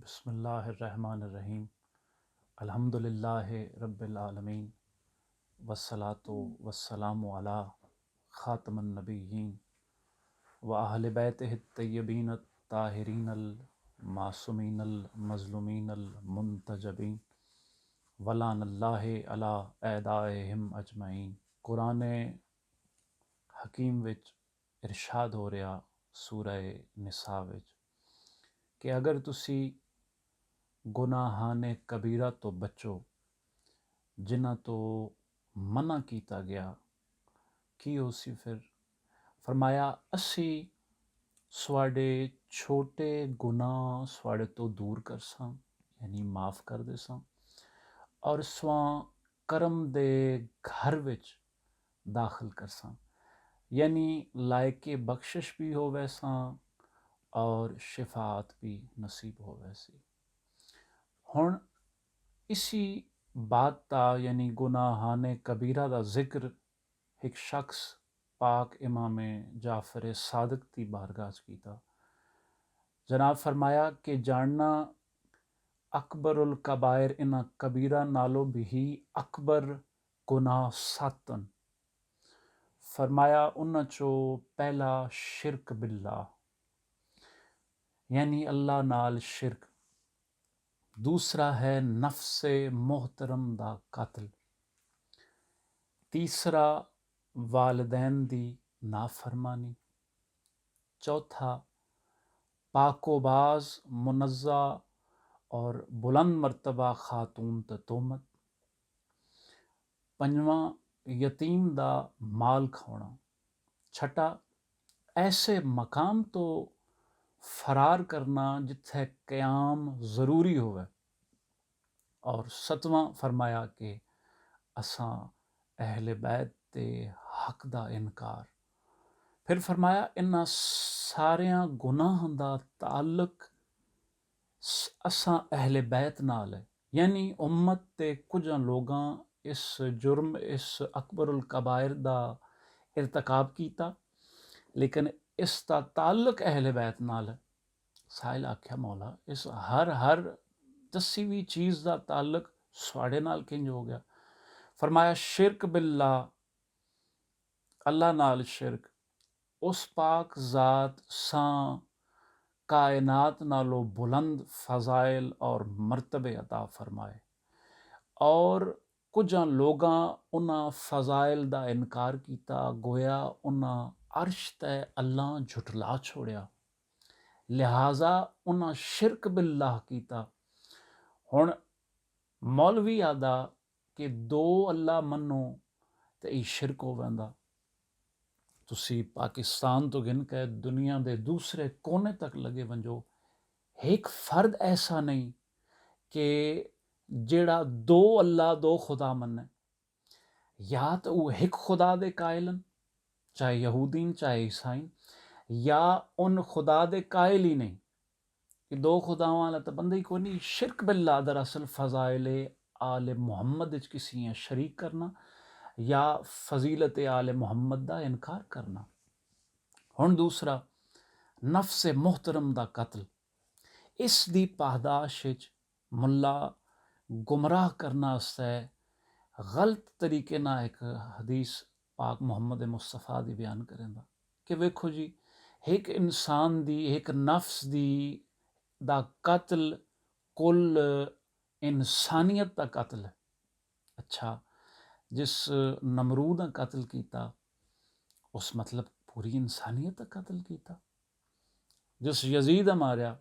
بسم اللہ الرحمن الرحیم الحمد للہ رب العالمین والصلاة والسلام علی خاتم النبیین و اہل بیتہ الطیبین الطاہرین المعصومین المظلومین المنتجبین ولعن اللہ علی اعدائہم اجمعین۔ قرآن حکیم وچ ارشاد ہو رہا سورہ نساء وچ کہ اگر تسی گناہان کبیرہ تو بچو جنہ تو منع کیتا گیا کی ہو سی پھر فرمایا اسی سواڈے چھوٹے گناہ سواڈے تو دور کرساں یعنی معاف کر دے ساں اور سواں کرم دے گھر وچ داخل کرساں یعنی لائق بخشش بھی ہو ویساں اور شفاعت بھی نصیب ہو ویسی۔ ہن اسی بات تا یعنی گناہان کبیرہ دا ذکر ایک شخص پاک امام جعفر صادق دی بارگاہ کیتا۔ جناب فرمایا کہ جاننا اکبر الکبائر انہ کبیرہ نالو بھی اکبر گناہ ساتن۔ فرمایا انہ چو پہلا شرک باللہ یعنی اللہ نال شرک، دوسرا ہے نفس محترم دا قتل، تیسرا والدین دی نافرمانی، چوتھا پاک و باز منزہ اور بلند مرتبہ خاتون تے تہمت، پنجواں یتیم دا مال کھونا، چھٹا ایسے مقام تو فرار کرنا جتھے قیام ضروری ہوئے، اور ستواں فرمایا کہ اساں اہل بیت تے حق دا انکار۔ پھر فرمایا انہاں ساریاں گناہ دا تعلق اساں اہل بیت نال ہے، یعنی امت تے کجھ لوگاں اس جرم اس اکبر الکبائر دا ارتکاب کیتا لیکن اس دا تعلق اہل بیت نال ہے۔ سائل آکھیا مولا اس ہر دسی ہوئی چیز دا تعلق سواڑے نال کنج ہو گیا؟ فرمایا شرک باللہ، اللہ نال شرک، اس پاک ذات ساں کائنات نالو بلند فضائل اور مرتبے عطا فرمائے اور کجھاں لوگاں انہاں فضائل دا انکار کیتا، گویا انہاں عرش تے اللہ جھٹلا چھوڑیا، لہٰذا انہاں شرک باللہ کیتا۔ ہن مولوی آدھا کہ دو اللہ منو تے ای شرک ہو ویندا۔ تسی پاکستان تو گن کے دنیا دے دوسرے کونے تک لگے ونجو، ایک فرد ایسا نہیں کہ جیڑا دو اللہ دو خدا مننے، یا تو وہ ایک خدا دے قائلن چاہے یہودین چاہے عیسائین، یا ان خدا دے قائل ہی نہیں کہ دو خداواں والا تو بندہ ہی کوئی نہیں۔ شرک باللہ دراصل فضائل آل محمد وچ کسی ہیں شریک کرنا یا فضیلت آل محمد دا انکار کرنا۔ ہن دوسرا نفس محترم دا قتل، اس دی پاداش وچ ملا گمراہ کرنا سے غلط طریقے نہ ایک حدیث پاک محمد مصطفیٰ دی بیان کریں دا کہ ویکھو جی ایک انسان دی ایک نفس دی دا قتل کل انسانیت دا قتل ہے۔ اچھا جس نمرود نے قتل کیتا اس مطلب پوری انسانیت دا قتل کیتا، جس یزید ماریا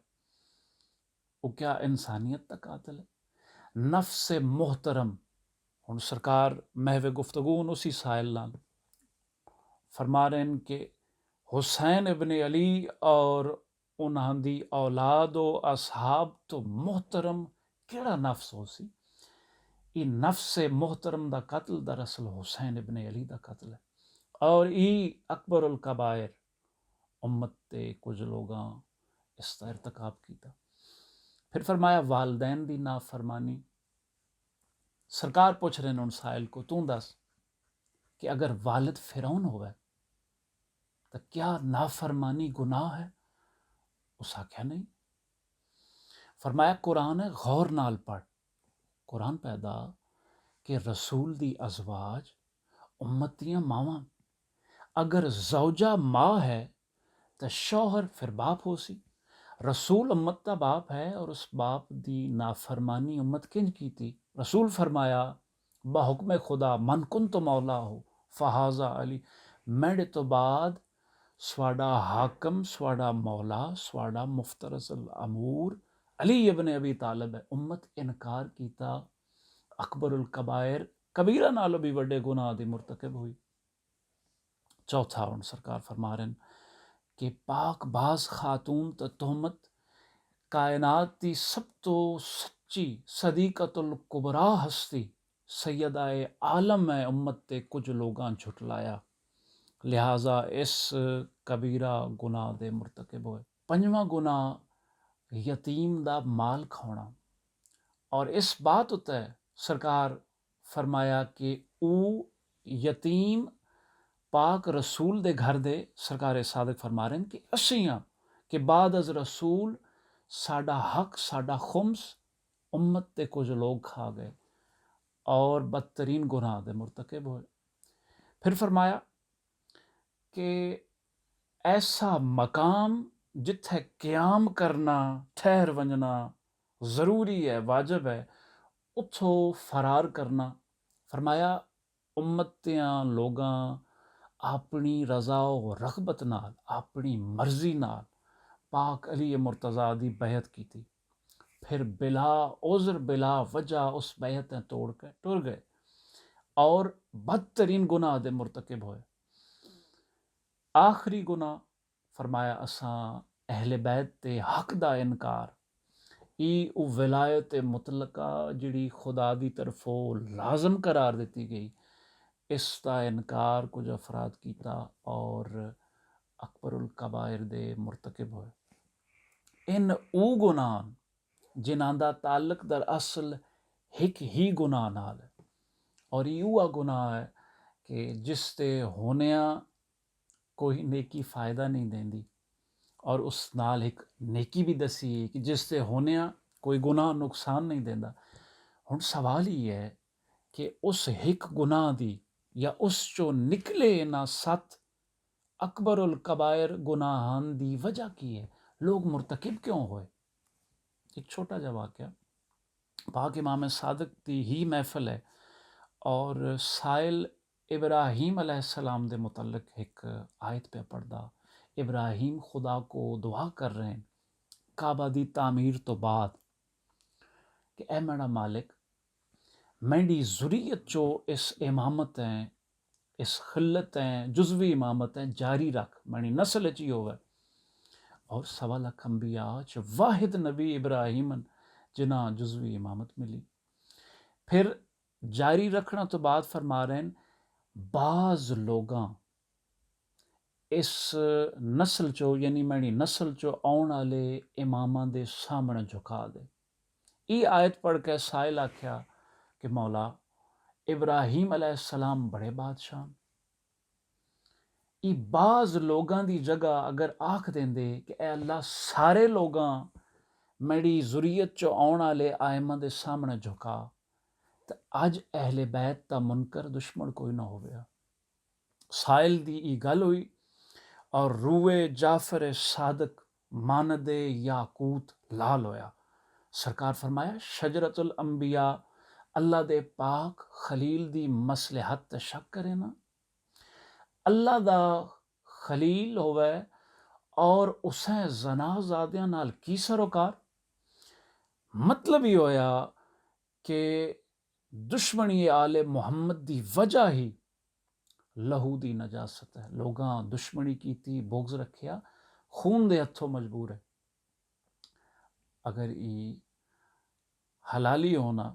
وہ کیا انسانیت دا قاتل ہے؟ نفس محترم۔ ہن سرکار محو گفتگون اسی سائل نال فرما رہے ہیں کہ حسین ابن علی اور انہاں دی اولاد و اصحاب تو محترم کیڑا نفس ہو سی؟ ای نفس محترم دا قتل دراصل حسین ابن علی دا قتل ہے، اور ای اکبر الکبائر امت تے کچھ لوگاں اس دا ارتکاب کیتا۔ پھر فرمایا والدین دی نافرمانی۔ سرکار پوچھ رہے ہیں ان سائل کو تو دس کہ اگر والد فرعون ہوئے تو کیا نافرمانی گناہ ہے؟ اس آکھیا نہیں۔ فرمایا قرآن ہے غور نال پڑھ، قرآن پیدا کہ رسول دی ازواج امت دیاں ماواں، اگر زوجہ ماں ہے تو شوہر پھر باپ ہو سی، رسول امت دا باپ ہے اور اس باپ دی نافرمانی امت کنج کی تھی؟ رسول فرمایا بحکم خدا من کن تو مولا ہو فہذا علی، میرے تو بعد سواڈا حاکم، سواڈا مولا، سواڈا مفترض الامور علی ابن ابی طالب ہے۔ امت انکار کیتا، اکبر الکبائر کبیرہ نالو بھی وڈے گناہ دی مرتکب ہوئی۔ چوتھا ہن سرکار فرما رہے ہیں کہ پاک باز خاتون تا تہمت کائنات دی سب تو سچی صدیقت الکبرا ہستی سیدہ عالم ہے، امت تے کچھ لوگاں جھٹلایا، لہٰذا اس کبیرہ گناہ دے مرتکب ہوئے۔ پنجواں گناہ یتیم دا مال کھونا، اور اس بات اتے سرکار فرمایا کہ او یتیم پاک رسول دے گھر دے، سرکار صادق فرما رہے ہیں کہ اسیاں کہ بعد از رسول ساڈا حق، ساڈا خمس امت تے کچھ لوگ کھا گئے اور بدترین گناہ دے مرتکب ہوئے۔ پھر فرمایا کہ ایسا مقام جتھے قیام کرنا، ٹھہر ونجنا ضروری ہے، واجب ہے، اتھو فرار کرنا۔ فرمایا امتیاں لوگاں اپنی رضا و رغبت نال، اپنی مرضی نال پاک علی مرتضیٰ دی بیعت کی تھی، پھر بلا عذر بلا وجہ اس بیعتیں توڑ کے ٹر گئے اور بدترین گناہ دے مرتکب ہوئے۔ آخری گناہ فرمایا اساں اہل بیت تے حق دا انکار، ای او ولایت مطلقہ جڑی خدا دی طرفوں لازم قرار دیتی گئی، اس دا انکار کچھ افراد کیتا اور اکبر الکبائر دے مرتکب ہوئے۔ ان او گناہ جنہاں دا تعلق در اصل ہک ہی گناہ نال ہے، اور یہ وہ گناہ ہے کہ جس تے ہونیاں کوئی نیکی فائدہ نہیں دیندی، اور اس نال ایک نیکی بھی دسی ہے کہ جس تے ہونیاں کوئی گناہ نقصان نہیں دیندا۔ ہن سوال یہ ہے کہ اس ہک گناہ دی یا اس چو نکلے نہ ست اکبر الکبائر گناہان دی وجہ کی ہے، لوگ مرتکب کیوں ہوئے؟ ایک چھوٹا جا واقعہ، پاک امام صادق دی ہی محفل ہے اور سائل ابراہیم علیہ السلام دے متعلق ایک آیت پہ پڑھدا۔ ابراہیم خدا کو دعا کر رہے ہیں کعبہ دی تعمیر تو بعد کہ اے میرا مالک، میری ذریت چو اس امامتیں، اس خلتیں، جزوی امامتیں جاری رکھ، میری نسل چی ہوئے، اور 1.25 انبیاء چ واحد نبی ابراہیم جنہاں جزوی امامت ملی۔ پھر جاری رکھنا تو بعد فرما رہے ہیں بعض لوگاں اس نسل چو یعنی میری نسل چو آن والے اماماں دے سامنے جھکا دے۔ یہ آیت پڑھ کے سائل آکھیا کہ مولا ابراہیم علیہ السلام بڑے بادشاہ، یہ بعض لوگاں دی جگہ اگر آکھ دیں دے کہ اے اللہ سارے لوگاں میری ذریت چو آن والے آئمہ دے سامنے جھکا، تو اج اہل بیت تا منکر دشمن کوئی نہ ہو گیا۔ سائل دی ای گل ہوئی اور روئے جعفر صادق ماند یاقوت لال ہویا۔ سرکار فرمایا شجرت الانبیاء اللہ دے پاک خلیل دی مصلحت تے شک کرے نا، اللہ دا خلیل ہوئے اور اسیں زنا زادیاں نال کی سروکار؟ مطلب ہی ہویا کہ دشمنی آل محمد دی وجہ ہی لہو دی نجاست ہے، لوگاں دشمنی کیتی، بغض رکھیا، خون دے ہتھوں مجبور ہے۔ اگر ای حلالی ہونا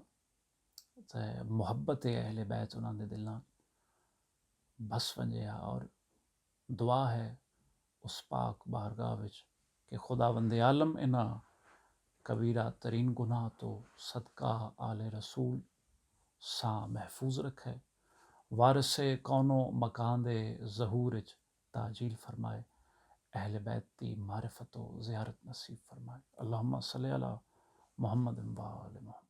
تے محبت اہل بیت انہاں دے دلاں بس ونجیا، اور دعا ہے اس پاک بارگاہ وچ کہ خداوند عالم انہاں کبیرہ ترین گناہ تو صدقہ آل رسول ساں محفوظ رکھے، وارث کونو مکان دے ظہور وچ تعجیل فرمائے، اہل بیت دی معرفت و زیارت نصیب فرمائے۔ اللہم صلی علی محمد و آل محمد.